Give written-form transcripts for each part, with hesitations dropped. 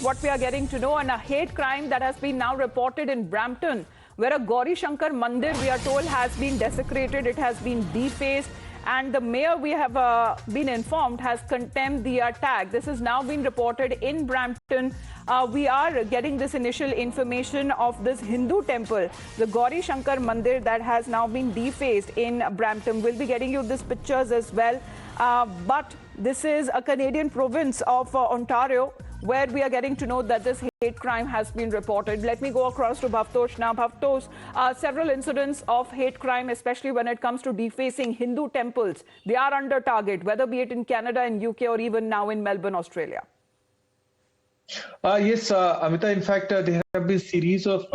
What we are getting to know, and a hate crime that has been now reported in Brampton, where a Gauri Shankar Mandir, we are told, has been desecrated, it has been defaced, and the mayor, we have been informed, has condemned the attack. This has now been reported in Brampton. We are getting this initial information of this Hindu temple, the Gauri Shankar Mandir, that has now been defaced in Brampton. We'll be getting you these pictures as well. But this is a Canadian province of Ontario, where we are getting to know that this hate crime has been reported. Let me go across to Bhavtosh now. Bhavtosh, several incidents of hate crime, especially when it comes to defacing Hindu temples, they are under target, whether be it in Canada and UK or even now in Melbourne, Australia. Yes, Amita, in fact, there have been a series of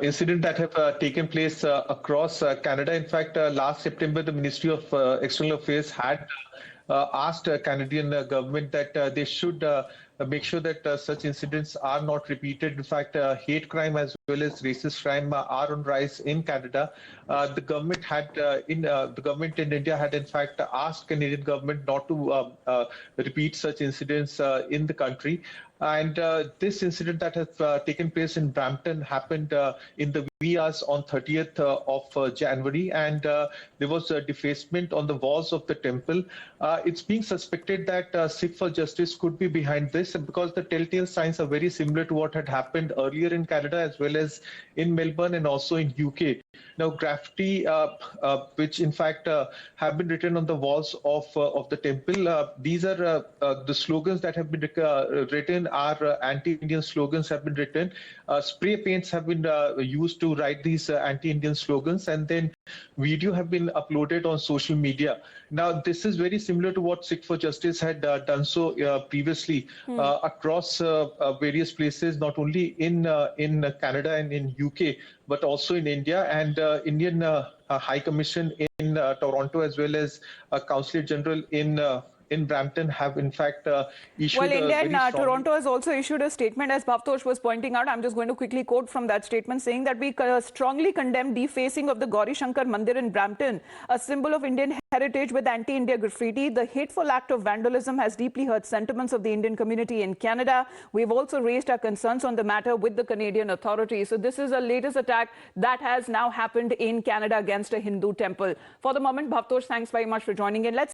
incidents that have taken place across Canada. In fact, last September, the Ministry of External Affairs had asked Canadian government that they should make sure that such incidents are not repeated. In fact, hate crime as well as racist crime are on rise in Canada. The government in India had in fact asked Canadian government not to repeat such incidents in the country. And this incident that has taken place in Brampton happened in the wee hours on 30th of January, and there was a defacement on the walls of the temple. It's being suspected that Sikhs For Justice could be behind this, because the telltale signs are very similar to what had happened earlier in Canada as well as in Melbourne and also in UK. Now, graffiti, which in fact have been written on the walls of the temple, these are the slogans that have been written are anti-Indian slogans have been written. Spray paints have been used to write these anti-Indian slogans, and then video have been uploaded on social media. Now, this is very similar to what Sikhs For Justice had done so previously across various places, not only in Canada and in UK, but also in India, and Indian High Commission in Toronto, as well as Consulate General in Brampton, have in fact issued well, India and strong... Toronto has also issued a statement, as Bhavtosh was pointing out. I'm just going to quickly quote from that statement, saying that we strongly condemn defacing of the Gauri Shankar Mandir in Brampton, a symbol of Indian heritage, with anti-India graffiti. The hateful act of vandalism has deeply hurt sentiments of the Indian community in Canada. We've also raised our concerns on the matter with the Canadian authorities. So this is the latest attack that has now happened in Canada against a Hindu temple. For the moment, Bhavtosh, thanks very much for joining in. Let's